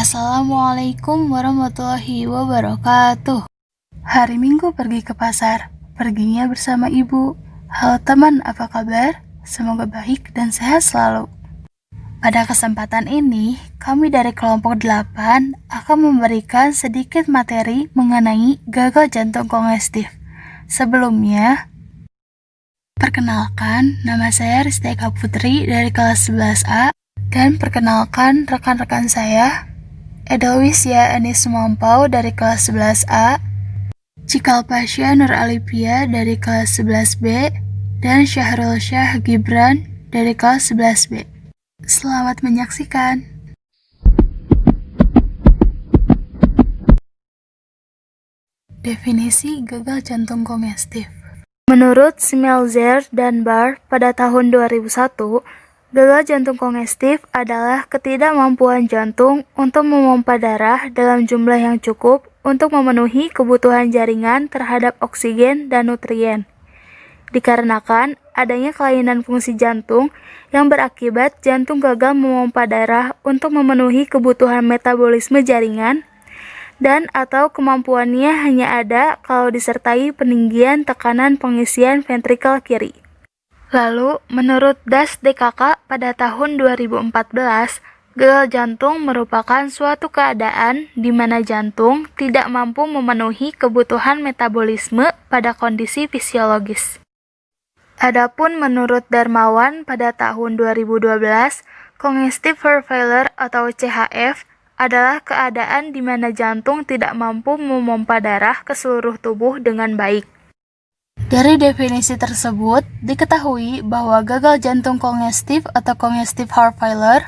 Assalamualaikum warahmatullahi wabarakatuh. Hari Minggu pergi ke pasar, perginya bersama ibu. Halo teman, apa kabar? Semoga baik dan sehat selalu. Pada kesempatan ini, kami dari kelompok 8 akan memberikan sedikit materi mengenai gagal jantung kongestif. Sebelumnya, perkenalkan, nama saya Risteka Putri dari kelas 11A dan perkenalkan rekan-rekan saya, Edelwisya Anis Sumampau dari kelas 11A, Cikal Pasha Nur Alipia dari kelas 11B, dan Syahrul Syah Gibran dari kelas 11B. Selamat menyaksikan. Definisi gagal jantung kongestif. Menurut Schmelzer dan Barr pada tahun 2001, gagal jantung kongestif adalah ketidakmampuan jantung untuk memompa darah dalam jumlah yang cukup untuk memenuhi kebutuhan jaringan terhadap oksigen dan nutrien. Dikarenakan adanya kelainan fungsi jantung yang berakibat jantung gagal memompa darah untuk memenuhi kebutuhan metabolisme jaringan dan atau kemampuannya hanya ada kalau disertai peninggian tekanan pengisian ventrikel kiri. Lalu, menurut Das DKK pada tahun 2014, gagal jantung merupakan suatu keadaan di mana jantung tidak mampu memenuhi kebutuhan metabolisme pada kondisi fisiologis. Adapun menurut Darmawan pada tahun 2012, congestive heart failure atau CHF adalah keadaan di mana jantung tidak mampu memompa darah ke seluruh tubuh dengan baik. Dari definisi tersebut, diketahui bahwa gagal jantung kongestif atau congestive heart failure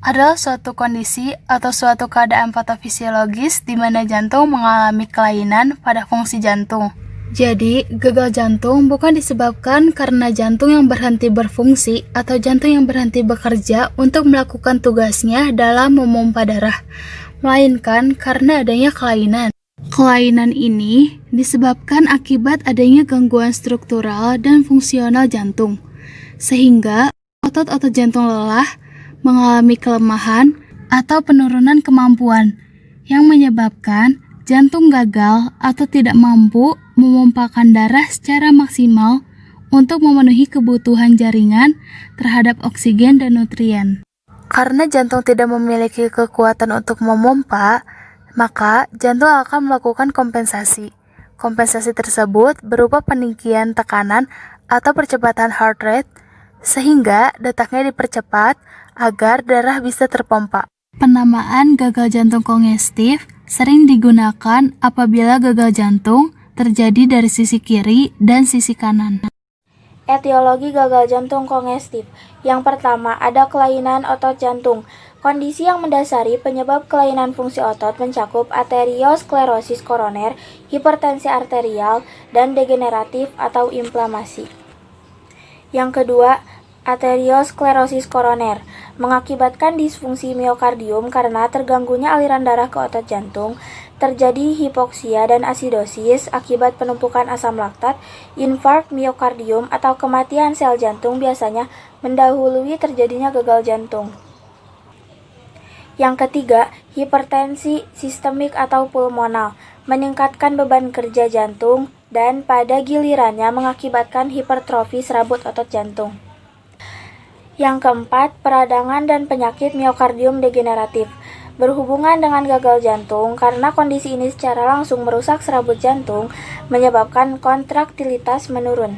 adalah suatu kondisi atau suatu keadaan patofisiologis di mana jantung mengalami kelainan pada fungsi jantung. Jadi, gagal jantung bukan disebabkan karena jantung yang berhenti berfungsi atau jantung yang berhenti bekerja untuk melakukan tugasnya dalam memompa darah, melainkan karena adanya kelainan. Kelainan ini disebabkan akibat adanya gangguan struktural dan fungsional jantung, sehingga otot-otot jantung lelah, mengalami kelemahan, atau penurunan kemampuan, yang menyebabkan jantung gagal atau tidak mampu memompakan darah secara maksimal untuk memenuhi kebutuhan jaringan terhadap oksigen dan nutrien. Karena jantung tidak memiliki kekuatan untuk memompa, maka jantung akan melakukan kompensasi. Kompensasi tersebut berupa peninggian tekanan atau percepatan heart rate, sehingga detaknya dipercepat agar darah bisa terpompa. Penamaan gagal jantung kongestif sering digunakan apabila gagal jantung terjadi dari sisi kiri dan sisi kanan. Etiologi gagal jantung kongestif. Yang pertama, ada kelainan otot jantung. Kondisi yang mendasari penyebab kelainan fungsi otot mencakup arteriosklerosis koroner, hipertensi arterial, dan degeneratif atau inflamasi. Yang kedua, arteriosklerosis koroner mengakibatkan disfungsi miokardium karena terganggunya aliran darah ke otot jantung, terjadi hipoksia dan asidosis akibat penumpukan asam laktat, infark miokardium atau kematian sel jantung biasanya mendahului terjadinya gagal jantung. Yang ketiga, hipertensi sistemik atau pulmonal meningkatkan beban kerja jantung dan pada gilirannya mengakibatkan hipertrofi serabut otot jantung. Yang keempat, peradangan dan penyakit miokardium degeneratif berhubungan dengan gagal jantung karena kondisi ini secara langsung merusak serabut jantung menyebabkan kontraktilitas menurun.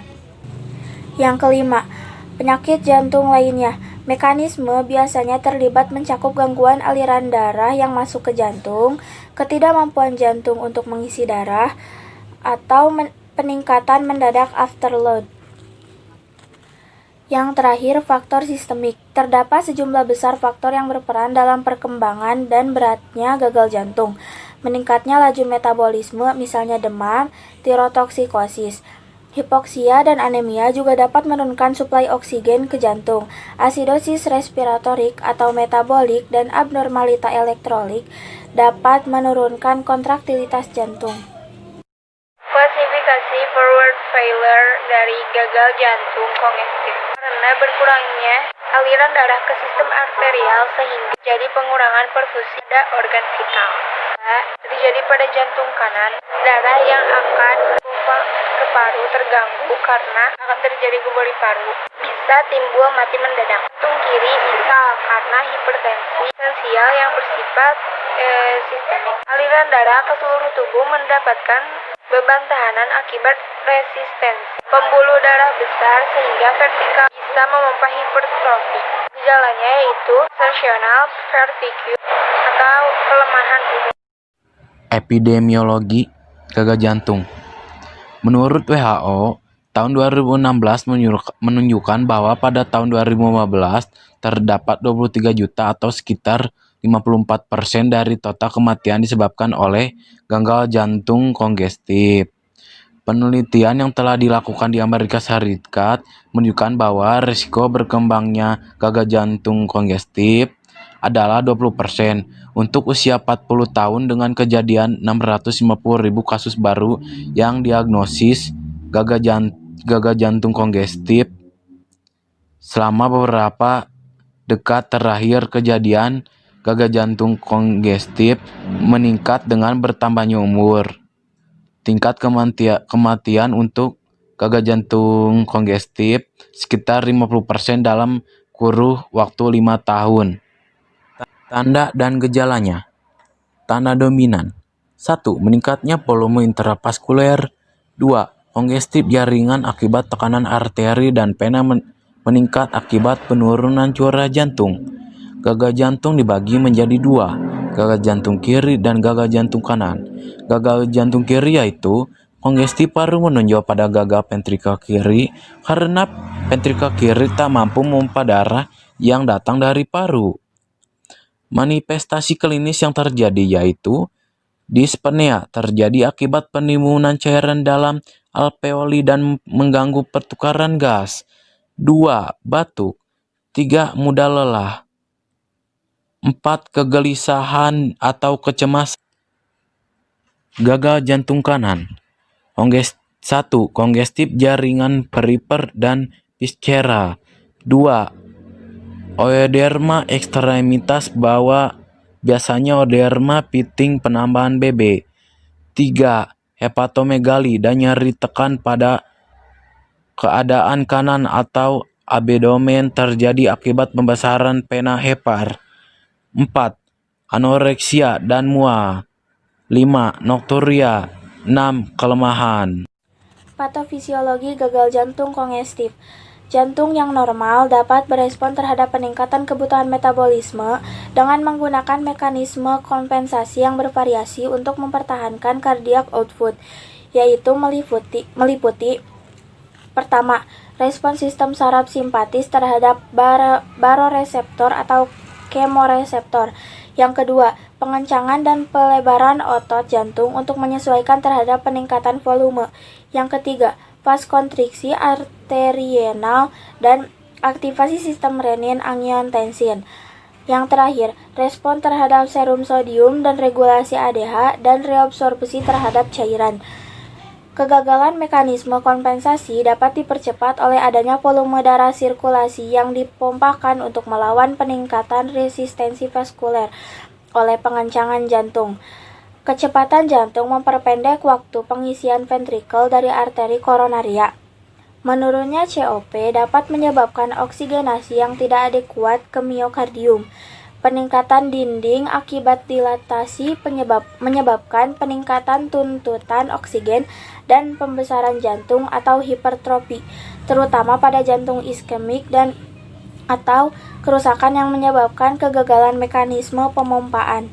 Yang kelima, penyakit jantung lainnya. Mekanisme biasanya terlibat mencakup gangguan aliran darah yang masuk ke jantung, ketidakmampuan jantung untuk mengisi darah, atau peningkatan mendadak afterload. Yang terakhir, faktor sistemik. Terdapat sejumlah besar faktor yang berperan dalam perkembangan dan beratnya gagal jantung. Meningkatnya laju metabolisme, misalnya demam, tirotoksikosis. Hipoksia dan anemia juga dapat menurunkan suplai oksigen ke jantung. Asidosis respiratorik atau metabolik dan abnormalita elektrolit dapat menurunkan kontraktilitas jantung. Klasifikasi heart failure dari gagal jantung kongestif. Karena berkurangnya aliran darah ke sistem arterial sehingga jadi pengurangan perfusi pada organ vital. Terjadi pada jantung kanan, darah yang akan pompa ke paru terganggu karena akan terjadi gubali paru. Bisa timbul mati mendadak. Jantung kiri bisa karena hipertensi esensial yang bersifat sistemik. Aliran darah ke seluruh tubuh mendapatkan beban tahanan akibat resistensi pembuluh darah besar sehingga vertikal bisa memompa hipertrofi. Gejalanya yaitu exertional vertigo atau kelemahan umum. Epidemiologi gagal jantung. Menurut WHO, tahun 2016 menunjukkan bahwa pada tahun 2015 terdapat 23 juta atau sekitar 54% dari total kematian disebabkan oleh gagal jantung kongestif. Penelitian yang telah dilakukan di Amerika Serikat menunjukkan bahwa risiko berkembangnya gagal jantung kongestif adalah 20% untuk usia 40 tahun dengan kejadian 650.000 kasus baru yang diagnosis gagal jantung kongestif selama beberapa dekade terakhir. Kejadian gagal jantung kongestif meningkat dengan bertambahnya umur. Tingkat kematian untuk gagal jantung kongestif sekitar 50% dalam kurun waktu 5 tahun. Tanda dan gejalanya. Tanda dominan. 1. Meningkatnya volume intravaskuler. 2. Kongestif jaringan akibat tekanan arteri dan vena meningkat akibat penurunan curah jantung. Gagal jantung dibagi menjadi 2, gagal jantung kiri dan gagal jantung kanan. Gagal jantung kiri yaitu kongestif paru menonjol pada gagal ventrikel kiri karena ventrikel kiri tak mampu memompa darah yang datang dari paru. Manifestasi klinis yang terjadi yaitu dispnea, terjadi akibat penimbunan cairan dalam alveoli dan mengganggu pertukaran gas. 2. Batuk. 3. Mudah lelah. 4. Kegelisahan atau kecemasan. Gagal jantung kanan. 1. Kongestif jaringan perifer dan viscera. 2. Oederma ekstremitas bawah, biasanya oederma piting penambahan BB. 3. Hepatomegali dan nyeri tekan pada keadaan kanan atau abdomen terjadi akibat pembesaran vena hepar. 4. Anoreksia dan mual. 5. Nokturia. 6. Kelemahan. Patofisiologi gagal jantung kongestif. Jantung yang normal dapat berespon terhadap peningkatan kebutuhan metabolisme dengan menggunakan mekanisme kompensasi yang bervariasi untuk mempertahankan cardiac output, yaitu meliputi pertama, respon sistem saraf simpatis terhadap baroreseptor atau kemoreseptor. Yang kedua, pengencangan dan pelebaran otot jantung untuk menyesuaikan terhadap peningkatan volume. Yang ketiga, vaskonstriksi arterienal dan aktivasi sistem renin-angiotensin. Yang terakhir, respon terhadap serum sodium dan regulasi ADH dan reabsorpsi terhadap cairan. Kegagalan mekanisme kompensasi dapat dipercepat oleh adanya volume darah sirkulasi yang dipompakan untuk melawan peningkatan resistensi vaskuler oleh pengencangan jantung. Kecepatan jantung memperpendek waktu pengisian ventrikel dari arteri koronaria. Menurunnya COP dapat menyebabkan oksigenasi yang tidak adekuat ke miokardium. Peningkatan dinding akibat dilatasi menyebabkan peningkatan tuntutan oksigen dan pembesaran jantung atau hipertrofi, terutama pada jantung iskemik dan atau kerusakan yang menyebabkan kegagalan mekanisme pemompaan.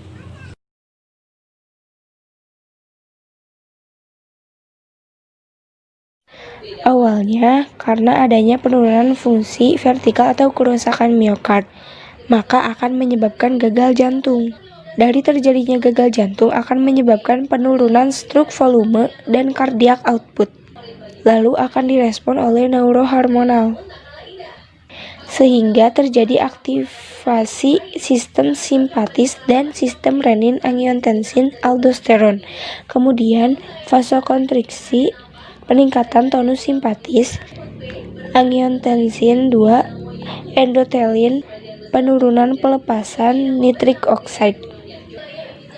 Awalnya, karena adanya penurunan fungsi vertikal atau kerusakan miokard, maka akan menyebabkan gagal jantung. Dari terjadinya gagal jantung akan menyebabkan penurunan stroke volume dan cardiac output, lalu akan direspon oleh neurohormonal, sehingga terjadi aktivasi sistem simpatis dan sistem renin-angiotensin aldosteron. Kemudian vasokonstriksi peningkatan tonus simpatis, angiotensin 2, endothelin, penurunan pelepasan nitrik oxide,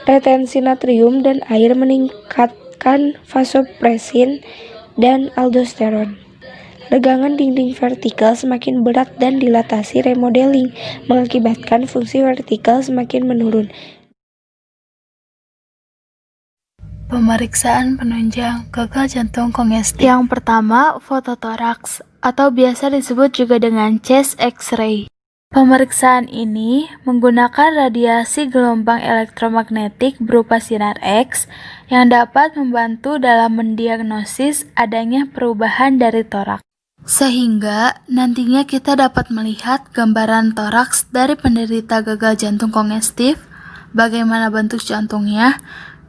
retensi natrium dan air, meningkatkan vasopresin dan aldosteron. Regangan dinding vertikal semakin berat dan dilatasi remodeling mengakibatkan fungsi vertikal semakin menurun. Pemeriksaan penunjang gagal jantung kongestif. Yang pertama, fototoraks atau biasa disebut juga dengan chest X-ray. Pemeriksaan ini menggunakan radiasi gelombang elektromagnetik berupa sinar X yang dapat membantu dalam mendiagnosis adanya perubahan dari toraks. Sehingga nantinya kita dapat melihat gambaran toraks dari penderita gagal jantung kongestif, bagaimana bentuk jantungnya,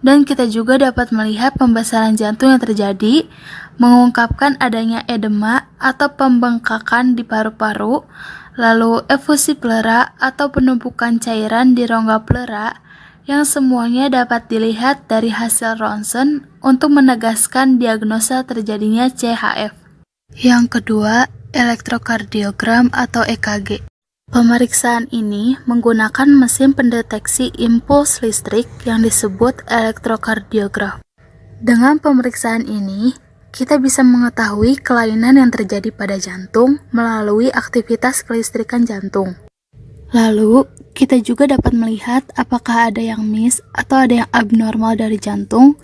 dan kita juga dapat melihat pembesaran jantung yang terjadi, mengungkapkan adanya edema atau pembengkakan di paru-paru, lalu efusi pleura atau penumpukan cairan di rongga pleura, yang semuanya dapat dilihat dari hasil ronsen untuk menegaskan diagnosa terjadinya CHF. Yang kedua, elektrokardiogram atau EKG. Pemeriksaan ini menggunakan mesin pendeteksi impuls listrik yang disebut elektrokardiograf. Dengan pemeriksaan ini, kita bisa mengetahui kelainan yang terjadi pada jantung melalui aktivitas kelistrikan jantung. Lalu, kita juga dapat melihat apakah ada yang miss atau ada yang abnormal dari jantung.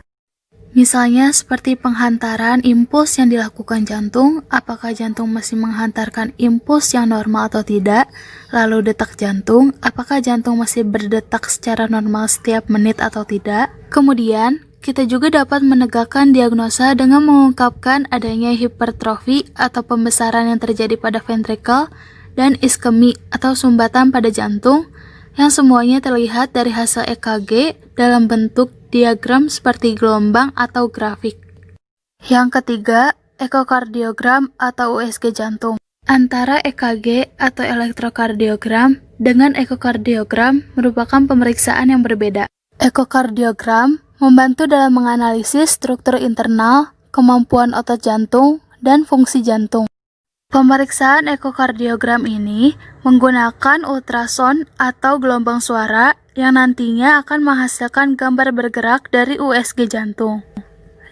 Misalnya seperti penghantaran impuls yang dilakukan jantung, apakah jantung masih menghantarkan impuls yang normal atau tidak, lalu detak jantung, apakah jantung masih berdetak secara normal setiap menit atau tidak. Kemudian, kita juga dapat menegakkan diagnosa dengan mengungkapkan adanya hipertrofi atau pembesaran yang terjadi pada ventrikel dan iskemi atau sumbatan pada jantung, yang semuanya terlihat dari hasil EKG dalam bentuk diagram seperti gelombang atau grafik. Yang ketiga, ekokardiogram atau USG jantung. Antara EKG atau elektrokardiogram dengan ekokardiogram merupakan pemeriksaan yang berbeda. Ekokardiogram membantu dalam menganalisis struktur internal, kemampuan otot jantung, dan fungsi jantung. Pemeriksaan ekokardiogram ini menggunakan ultrason atau gelombang suara yang nantinya akan menghasilkan gambar bergerak dari USG jantung.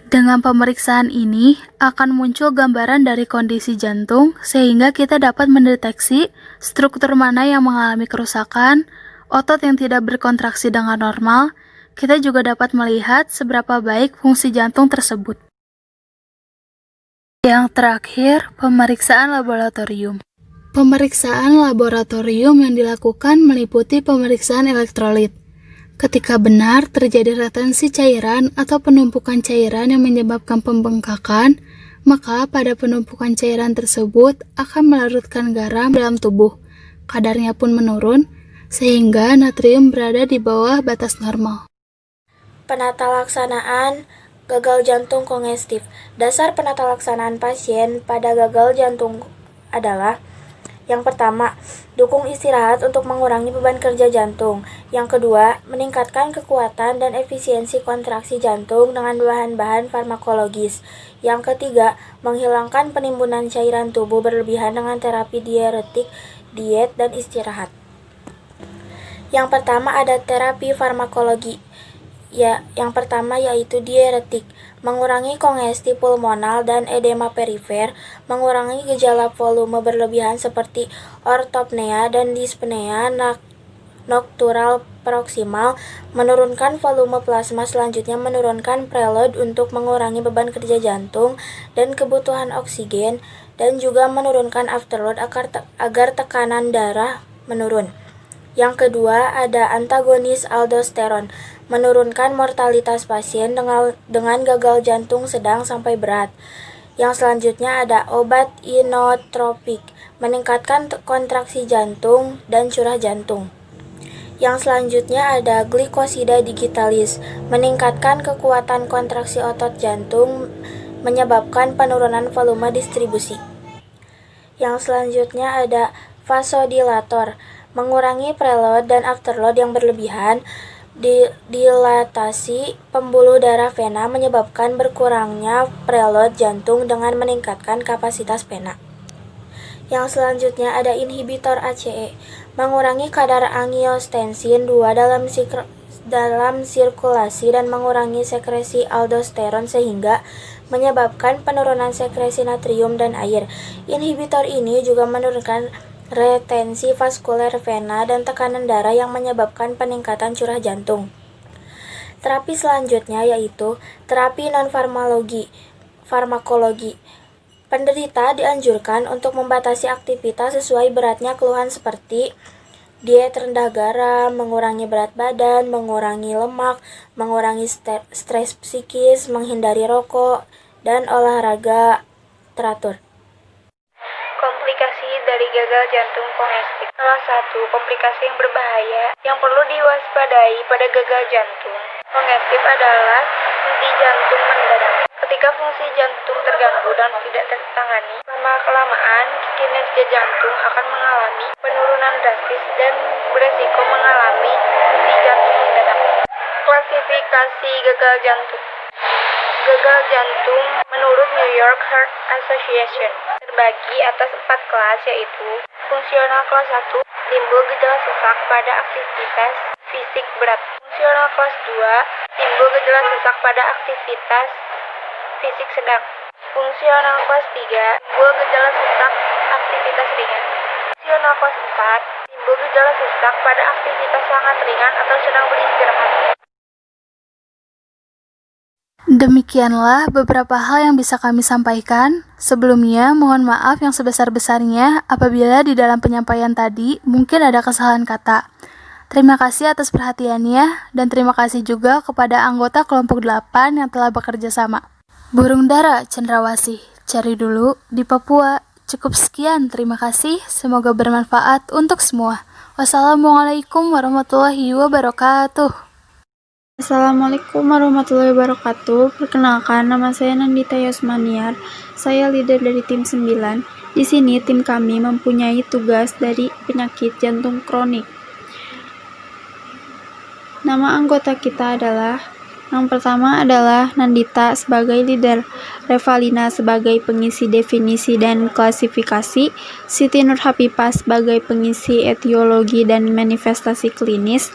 Dengan pemeriksaan ini akan muncul gambaran dari kondisi jantung sehingga kita dapat mendeteksi struktur mana yang mengalami kerusakan, otot yang tidak berkontraksi dengan normal. Kita juga dapat melihat seberapa baik fungsi jantung tersebut. Yang terakhir, pemeriksaan laboratorium. Pemeriksaan laboratorium yang dilakukan meliputi pemeriksaan elektrolit. Ketika benar terjadi retensi cairan atau penumpukan cairan yang menyebabkan pembengkakan, maka pada penumpukan cairan tersebut akan melarutkan garam dalam tubuh. Kadarnya pun menurun, sehingga natrium berada di bawah batas normal. Penata laksanaan gagal jantung kongestif. Dasar penata laksanaan pasien pada gagal jantung adalah: yang pertama, dukung istirahat untuk mengurangi beban kerja jantung. Yang kedua, meningkatkan kekuatan dan efisiensi kontraksi jantung dengan bahan-bahan farmakologis. Yang ketiga, menghilangkan penimbunan cairan tubuh berlebihan dengan terapi diuretik, diet, dan istirahat. Yang pertama ada terapi farmakologi. Yang pertama yaitu diuretik, mengurangi kongesti pulmonal dan edema perifer, mengurangi gejala volume berlebihan seperti ortopnea dan dispnea noctural proximal, menurunkan volume plasma, selanjutnya menurunkan preload untuk mengurangi beban kerja jantung dan kebutuhan oksigen, dan juga menurunkan afterload agar tekanan darah menurun. Yang kedua ada antagonis aldosteron, menurunkan mortalitas pasien dengan gagal jantung sedang sampai berat. Yang selanjutnya ada obat inotropik, meningkatkan kontraksi jantung dan curah jantung. Yang selanjutnya ada glikosida digitalis, meningkatkan kekuatan kontraksi otot jantung, menyebabkan penurunan volume distribusi. Yang selanjutnya ada vasodilator, mengurangi preload dan afterload yang berlebihan, Dilatasi pembuluh darah vena menyebabkan berkurangnya preload jantung dengan meningkatkan kapasitas vena. Yang selanjutnya ada inhibitor ACE, mengurangi kadar angiostensin 2 dalam sirkulasi dan mengurangi sekresi aldosteron sehingga menyebabkan penurunan sekresi natrium dan air. Inhibitor ini juga menurunkan retensi vaskuler vena dan tekanan darah yang menyebabkan peningkatan curah jantung. Terapi selanjutnya yaitu terapi non-farmakologi. Penderita dianjurkan untuk membatasi aktivitas sesuai beratnya keluhan seperti diet rendah garam, mengurangi berat badan, mengurangi lemak, mengurangi stres psikis, menghindari rokok, dan olahraga teratur. Komplikasi dari gagal jantung kongestif. Salah satu komplikasi yang berbahaya yang perlu diwaspadai pada gagal jantung kongestif adalah henti jantung mendadak. Ketika fungsi jantung terganggu dan tidak tertangani, lama-kelamaan kinerja jantung akan mengalami penurunan drastis dan beresiko mengalami henti jantung mendadak. Klasifikasi gagal jantung. Gagal jantung menurut New York Heart Association terbagi atas 4 kelas yaitu fungsional kelas 1, timbul gejala sesak pada aktivitas fisik berat. Fungsional kelas 2, timbul gejala sesak pada aktivitas fisik sedang. Fungsional kelas 3, timbul gejala sesak aktivitas ringan. Fungsional kelas 4, timbul gejala sesak pada aktivitas sangat ringan atau sedang beristirahat. Demikianlah beberapa hal yang bisa kami sampaikan. Sebelumnya, mohon maaf yang sebesar-besarnya apabila di dalam penyampaian tadi mungkin ada kesalahan kata. Terima kasih atas perhatiannya, dan terima kasih juga kepada anggota kelompok 8 yang telah bekerja sama. Burung dara cendrawasih, cari dulu di Papua. Cukup sekian, terima kasih. Semoga bermanfaat untuk semua. Wassalamualaikum warahmatullahi wabarakatuh. Assalamualaikum warahmatullahi wabarakatuh. Perkenalkan, nama saya Nandita Yosmaniar. Saya leader dari tim 9. Di sini tim kami mempunyai tugas dari penyakit jantung kronik. Nama anggota kita adalah yang pertama adalah Nandita sebagai leader, Revalina sebagai pengisi definisi dan klasifikasi, Siti Nurhapipah sebagai pengisi etiologi dan manifestasi klinis,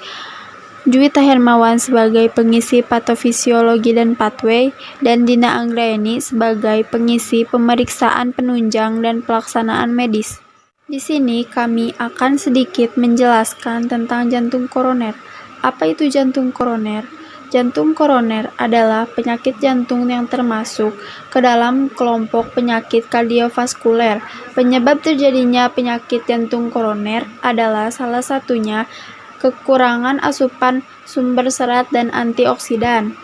Juwita Hermawan sebagai pengisi patofisiologi dan pathway, dan Dina Anggrayani sebagai pengisi pemeriksaan penunjang dan pelaksanaan medis. Di sini kami akan sedikit menjelaskan tentang jantung koroner. Apa itu jantung koroner? Jantung koroner adalah penyakit jantung yang termasuk ke dalam kelompok penyakit kardiovaskuler. Penyebab terjadinya penyakit jantung koroner adalah salah satunya kekurangan asupan sumber serat dan antioksidan.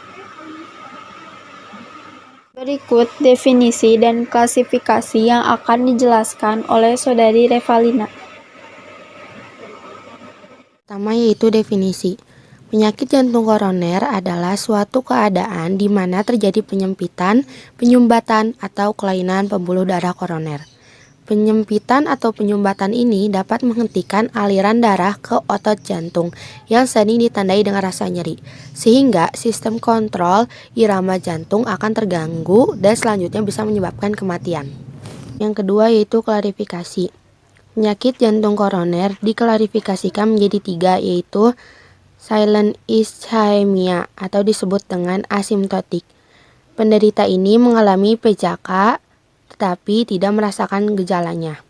Berikut definisi dan klasifikasi yang akan dijelaskan oleh Saudari Revalina. Pertama yaitu definisi. Penyakit jantung koroner adalah suatu keadaan di mana terjadi penyempitan, penyumbatan, atau kelainan pembuluh darah koroner. Penyempitan atau penyumbatan ini dapat menghentikan aliran darah ke otot jantung yang sering ditandai dengan rasa nyeri, sehingga sistem kontrol irama jantung akan terganggu dan selanjutnya bisa menyebabkan kematian. Yang kedua yaitu klarifikasi. Penyakit jantung koroner diklarifikasikan menjadi 3 yaitu silent ischemia atau disebut dengan asimptotik. Penderita ini mengalami PJK tetapi tidak merasakan gejalanya.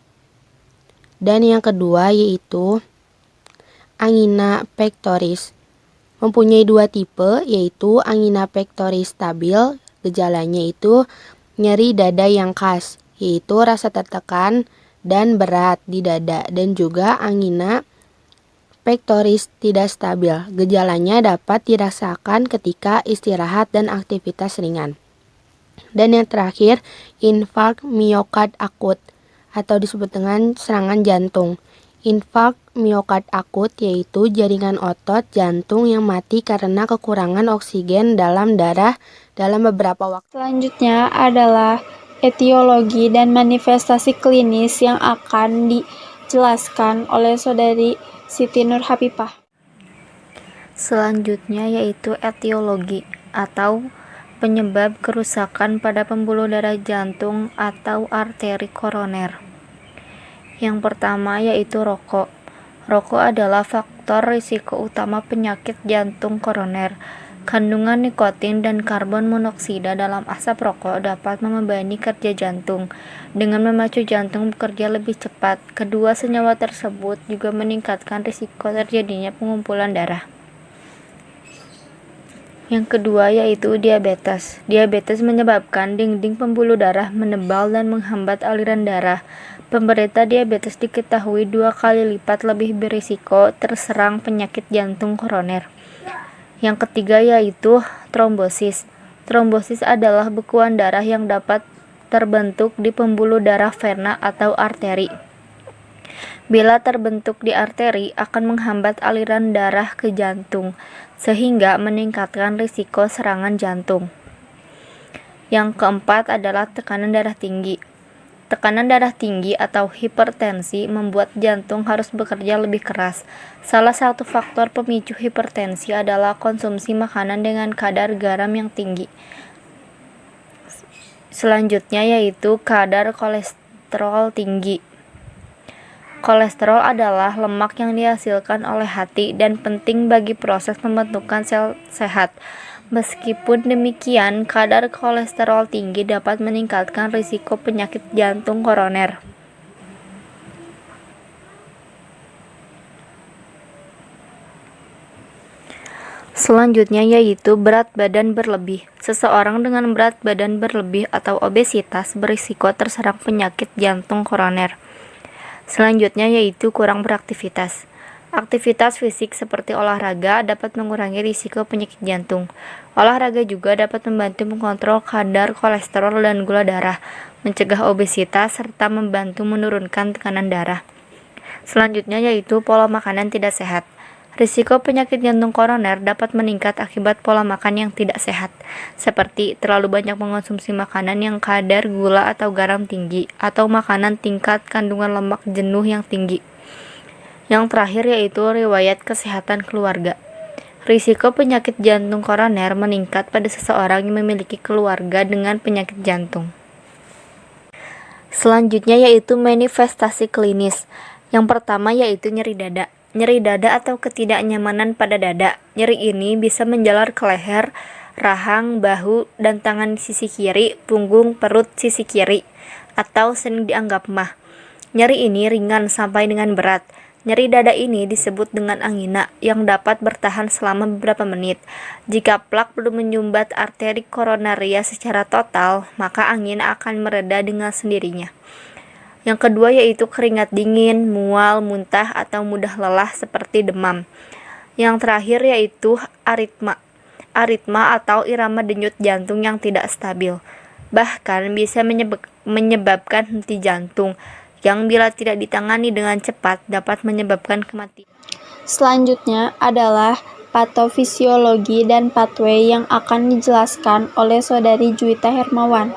Dan yang kedua yaitu angina pectoris. Mempunyai 2 tipe yaitu angina pectoris stabil, gejalanya itu nyeri dada yang khas, yaitu rasa tertekan dan berat di dada, dan juga angina pectoris tidak stabil, gejalanya dapat dirasakan ketika istirahat dan aktivitas ringan. Dan yang terakhir, infark miokard akut atau disebut dengan serangan jantung. Infark miokard akut yaitu jaringan otot jantung yang mati karena kekurangan oksigen dalam darah dalam beberapa waktu. Selanjutnya adalah etiologi dan manifestasi klinis yang akan dijelaskan oleh Saudari Siti Nurhapipah. Selanjutnya yaitu etiologi atau penyebab kerusakan pada pembuluh darah jantung atau arteri koroner. Yang pertama yaitu rokok. Rokok adalah faktor risiko utama penyakit jantung koroner. Kandungan nikotin dan karbon monoksida dalam asap rokok dapat membebani kerja jantung dengan memacu jantung bekerja lebih cepat. Kedua senyawa tersebut juga meningkatkan risiko terjadinya pengumpulan darah. Yang kedua yaitu diabetes. Diabetes menyebabkan dinding pembuluh darah menebal dan menghambat aliran darah. Penderita diabetes diketahui 2 kali lipat lebih berisiko terserang penyakit jantung koroner. Yang ketiga yaitu trombosis. Trombosis adalah bekuan darah yang dapat terbentuk di pembuluh darah vena atau arteri. Bila terbentuk di arteri akan menghambat aliran darah ke jantung, sehingga meningkatkan risiko serangan jantung. Yang keempat adalah tekanan darah tinggi. Tekanan darah tinggi atau hipertensi membuat jantung harus bekerja lebih keras. Salah satu faktor pemicu hipertensi adalah konsumsi makanan dengan kadar garam yang tinggi. Selanjutnya yaitu kadar kolesterol tinggi. Kolesterol adalah lemak yang dihasilkan oleh hati dan penting bagi proses pembentukan sel sehat. Meskipun demikian, kadar kolesterol tinggi dapat meningkatkan risiko penyakit jantung koroner. Selanjutnya yaitu berat badan berlebih. Seseorang dengan berat badan berlebih atau obesitas berisiko terserang penyakit jantung koroner. Selanjutnya yaitu kurang beraktivitas. Aktivitas fisik seperti olahraga dapat mengurangi risiko penyakit jantung. Olahraga juga dapat membantu mengontrol kadar kolesterol dan gula darah, mencegah obesitas, serta membantu menurunkan tekanan darah. Selanjutnya yaitu pola makanan tidak sehat. Risiko penyakit jantung koroner dapat meningkat akibat pola makan yang tidak sehat, seperti terlalu banyak mengonsumsi makanan yang kadar gula atau garam tinggi, atau makanan tingkat kandungan lemak jenuh yang tinggi. Yang terakhir yaitu riwayat kesehatan keluarga. Risiko penyakit jantung koroner meningkat pada seseorang yang memiliki keluarga dengan penyakit jantung. Selanjutnya yaitu manifestasi klinis. Yang pertama yaitu nyeri dada. Nyeri dada atau ketidaknyamanan pada dada. Nyeri ini bisa menjalar ke leher, rahang, bahu, dan tangan di sisi kiri, punggung, perut sisi kiri, atau sering dianggap mah. Nyeri ini ringan sampai dengan berat. Nyeri dada ini disebut dengan angina yang dapat bertahan selama beberapa menit. Jika plak belum menyumbat arteri koronaria secara total, maka angina akan mereda dengan sendirinya. Yang kedua yaitu keringat dingin, mual, muntah, atau mudah lelah seperti demam. Yang terakhir yaitu aritma. Aritma atau irama denyut jantung yang tidak stabil. Bahkan bisa menyebabkan henti jantung, yang bila tidak ditangani dengan cepat dapat menyebabkan kematian. Selanjutnya adalah patofisiologi dan pathway yang akan dijelaskan oleh Saudari Juwita Hermawan.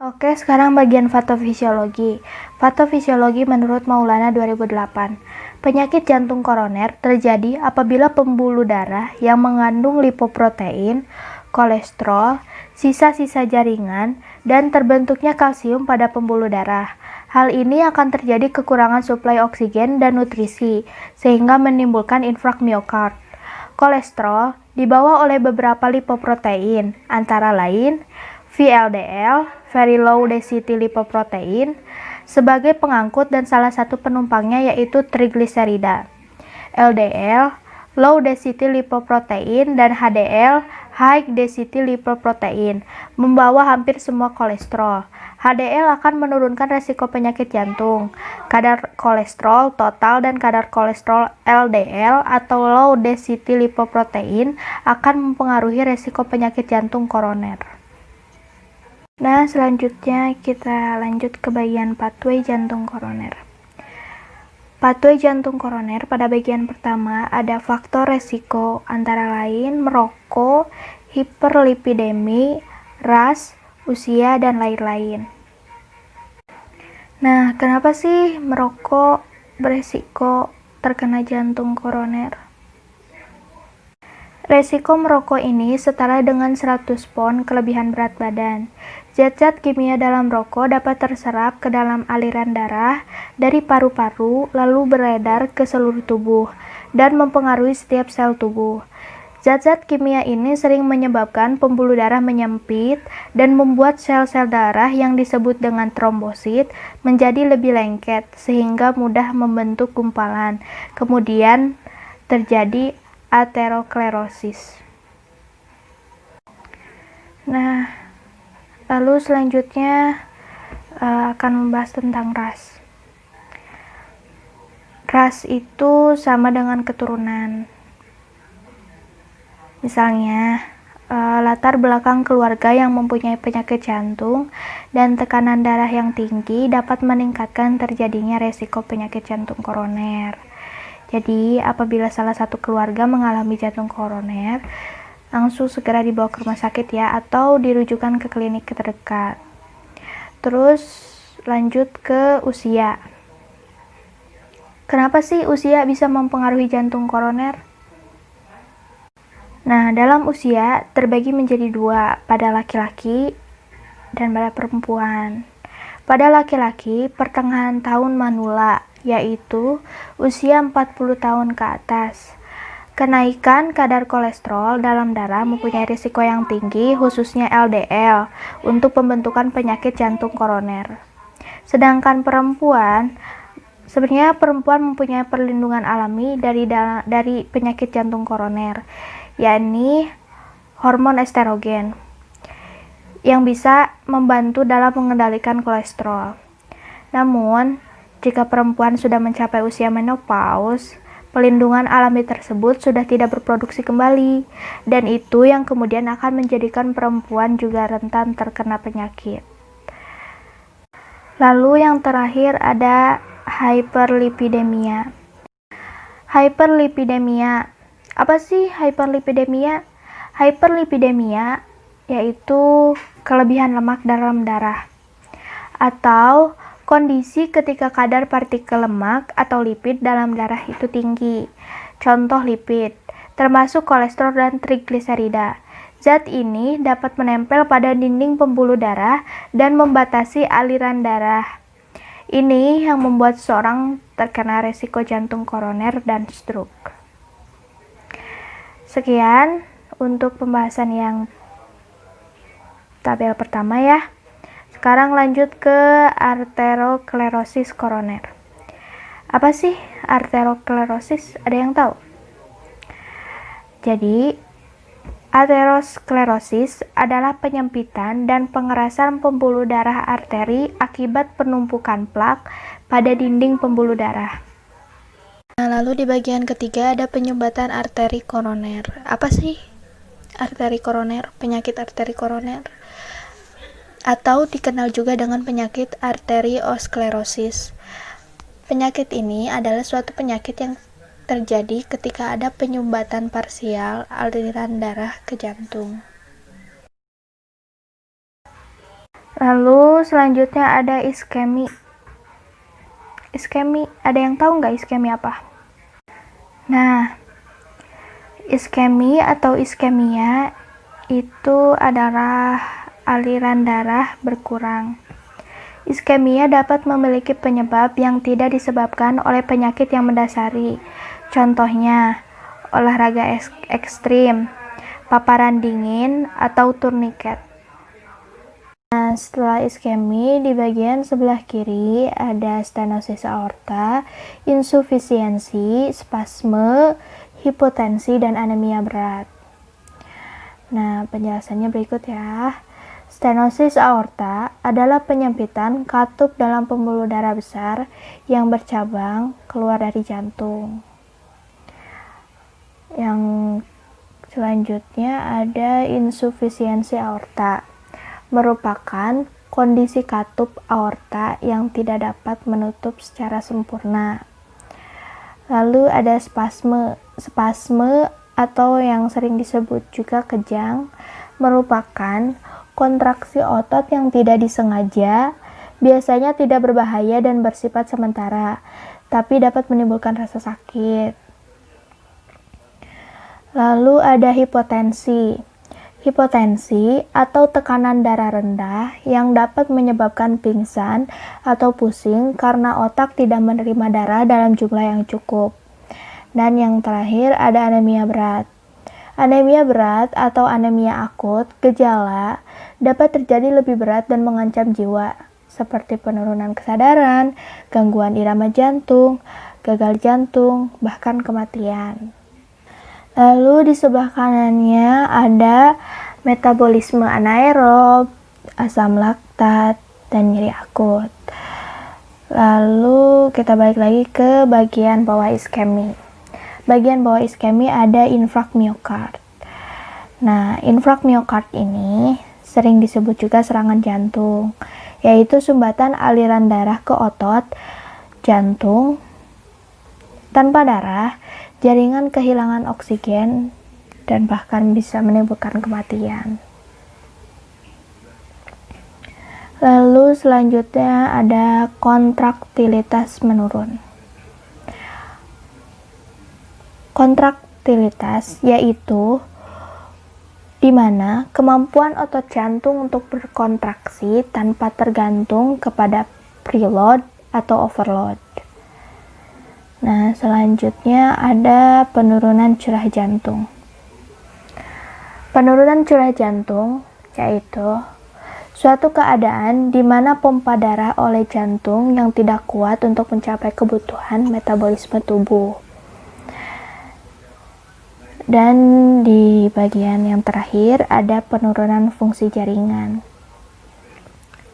Oke, sekarang bagian patofisiologi. Patofisiologi menurut Maulana 2008. Penyakit jantung koroner terjadi apabila pembuluh darah yang mengandung lipoprotein, kolesterol, sisa-sisa jaringan, dan terbentuknya kalsium pada pembuluh darah. Hal ini akan terjadi kekurangan suplai oksigen dan nutrisi, sehingga menimbulkan infrak miokard. Kolesterol dibawa oleh beberapa lipoprotein, antara lain VLDL, very low density lipoprotein, sebagai pengangkut dan salah satu penumpangnya yaitu trigliserida. LDL, low density lipoprotein, dan HDL, high density lipoprotein, membawa hampir semua kolesterol. HDL akan menurunkan resiko penyakit jantung. Kadar kolesterol total dan kadar kolesterol LDL atau low density lipoprotein akan mempengaruhi resiko penyakit jantung koroner. Nah, selanjutnya kita lanjut ke bagian pathway jantung koroner. Pathway jantung koroner pada bagian pertama ada faktor resiko antara lain merokok, hiperlipidemi, ras, usia, dan lain-lain. Nah, kenapa sih merokok beresiko terkena jantung koroner. Resiko merokok ini setara dengan 100 pon kelebihan berat badan. Zat-zat kimia dalam rokok dapat terserap ke dalam aliran darah dari paru-paru lalu beredar ke seluruh tubuh dan mempengaruhi setiap sel tubuh. Zat-zat kimia ini sering menyebabkan pembuluh darah menyempit dan membuat sel-sel darah yang disebut dengan trombosit menjadi lebih lengket sehingga mudah membentuk gumpalan. Kemudian terjadi aterosklerosis. Nah, lalu selanjutnya akan membahas tentang ras. Ras itu sama dengan keturunan. Misalnya, latar belakang keluarga yang mempunyai penyakit jantung dan tekanan darah yang tinggi dapat meningkatkan terjadinya resiko penyakit jantung koroner. Jadi, apabila salah satu keluarga mengalami jantung koroner, langsung segera dibawa ke rumah sakit ya, atau dirujukan ke klinik terdekat. Terus, lanjut ke usia. Kenapa sih usia bisa mempengaruhi jantung koroner? Nah, dalam usia terbagi menjadi dua, pada laki-laki dan pada perempuan. Pada laki-laki, pertengahan tahun manula, yaitu usia 40 tahun ke atas. Kenaikan kadar kolesterol dalam darah mempunyai risiko yang tinggi, khususnya LDL, untuk pembentukan penyakit jantung koroner. Sedangkan perempuan, sebenarnya perempuan mempunyai perlindungan alami dari penyakit jantung koroner, yakni hormon estrogen, yang bisa membantu dalam mengendalikan kolesterol. Namun, jika perempuan sudah mencapai usia menopause, pelindungan alami tersebut sudah tidak berproduksi kembali, dan itu yang kemudian akan menjadikan perempuan juga rentan terkena penyakit. Lalu yang terakhir ada hyperlipidemia. Hyperlipidemia. Apa sih hyperlipidemia? Hyperlipidemia yaitu kelebihan lemak dalam darah, atau kondisi ketika kadar partikel lemak atau lipid dalam darah itu tinggi. Contoh lipid, termasuk kolesterol dan trigliserida. Zat ini dapat menempel pada dinding pembuluh darah dan membatasi aliran darah. Ini yang membuat seseorang terkena resiko jantung koroner dan stroke. Sekian untuk pembahasan yang tabel pertama ya. Sekarang lanjut ke arteriosklerosis koroner. Apa sih arteriosklerosis? Ada yang tahu? Jadi, arteriosklerosis adalah penyempitan dan pengerasan pembuluh darah arteri akibat penumpukan plak pada dinding pembuluh darah. Nah, lalu di bagian ketiga ada penyumbatan arteri koroner. Apa sih arteri koroner? Penyakit arteri koroner, atau dikenal juga dengan penyakit arteriosklerosis. Penyakit ini adalah suatu penyakit yang terjadi ketika ada penyumbatan parsial aliran darah ke jantung. Lalu selanjutnya ada iskemi. Iskemi, ada yang tahu nggak iskemi apa? Nah, iskemi atau iskemia itu adalah aliran darah berkurang. Iskemia dapat memiliki penyebab yang tidak disebabkan oleh penyakit yang mendasari. Contohnya, olahraga ekstrim, paparan dingin, atau turniket. Nah, setelah iskemi, di bagian sebelah kiri ada stenosis aorta, insufisiensi, spasme, hipotensi, dan anemia berat. Nah, penjelasannya berikut ya. Stenosis aorta adalah penyempitan katup dalam pembuluh darah besar yang bercabang keluar dari jantung. Yang selanjutnya ada insufisiensi aorta, merupakan kondisi katup aorta yang tidak dapat menutup secara sempurna. Lalu ada spasme. Spasme atau yang sering disebut juga kejang merupakan kontraksi otot yang tidak disengaja, biasanya tidak berbahaya dan bersifat sementara. tapi dapat menimbulkan rasa sakit. Lalu ada hipotensi. Hipotensi atau tekanan darah rendah yang dapat menyebabkan pingsan atau pusing karena otak tidak menerima darah dalam jumlah yang cukup. Dan yang terakhir ada anemia berat. Anemia berat atau anemia akut, gejala dapat terjadi lebih berat dan mengancam jiwa, seperti penurunan kesadaran, gangguan irama jantung, gagal jantung, bahkan kematian. Lalu di sebelah kanannya ada metabolisme anaerob, asam laktat, dan nyeri akut. Lalu kita balik lagi ke bagian bawah iskemi. Bagian bawah iskemi ada infark miokard. Nah, infark miokard ini sering disebut juga serangan jantung, yaitu sumbatan aliran darah ke otot jantung tanpa darah, jaringan kehilangan oksigen, dan bahkan bisa menimbulkan kematian. Lalu selanjutnya ada kontraktilitas menurun. Kontraktilitas yaitu di mana kemampuan otot jantung untuk berkontraksi tanpa tergantung kepada preload atau overload. Nah, selanjutnya ada penurunan curah jantung. Penurunan curah jantung yaitu suatu keadaan di mana pompa darah oleh jantung yang tidak kuat untuk mencapai kebutuhan metabolisme tubuh. Dan di bagian yang terakhir ada penurunan fungsi jaringan.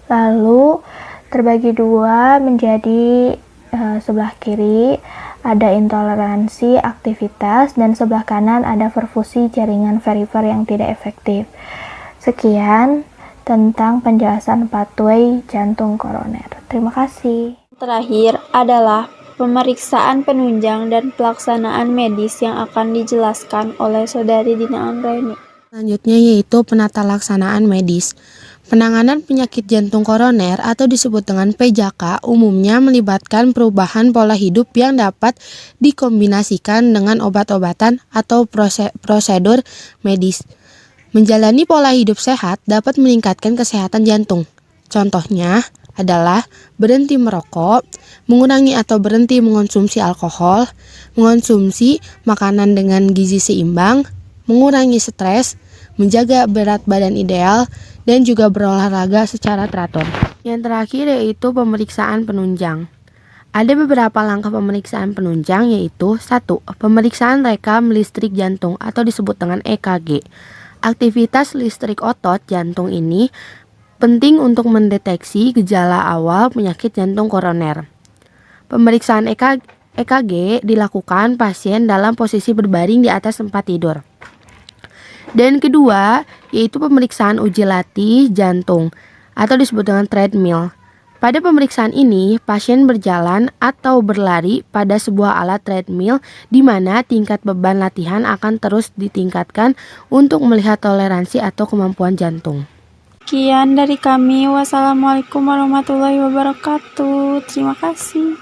Lalu terbagi dua menjadi sebelah kiri ada intoleransi aktivitas dan sebelah kanan ada perfusi jaringan perifer yang tidak efektif. Sekian tentang penjelasan pathway jantung koroner. Terima kasih. Terakhir adalah pemeriksaan penunjang dan pelaksanaan medis yang akan dijelaskan oleh Saudari Dina Anggraini. Selanjutnya yaitu penata laksanaan medis. Penanganan penyakit jantung koroner atau disebut dengan PJK umumnya melibatkan perubahan pola hidup yang dapat dikombinasikan dengan obat-obatan atau prosedur medis. Menjalani pola hidup sehat dapat meningkatkan kesehatan jantung. Contohnya adalah berhenti merokok, mengurangi atau berhenti mengonsumsi alkohol, mengonsumsi makanan dengan gizi seimbang, mengurangi stres, menjaga berat badan ideal, dan juga berolahraga secara teratur. Yang terakhir yaitu pemeriksaan penunjang. Ada beberapa langkah pemeriksaan penunjang yaitu 1. Pemeriksaan rekam listrik jantung atau disebut dengan EKG. Aktivitas listrik otot jantung ini penting untuk mendeteksi gejala awal penyakit jantung koroner. Pemeriksaan EKG dilakukan pasien dalam posisi berbaring di atas tempat tidur. Dan kedua, yaitu pemeriksaan uji latih jantung atau disebut dengan treadmill. Pada pemeriksaan ini, pasien berjalan atau berlari pada sebuah alat treadmill di mana tingkat beban latihan akan terus ditingkatkan untuk melihat toleransi atau kemampuan jantung. Sekian dari kami. Wassalamualaikum warahmatullahi wabarakatuh. Terima kasih.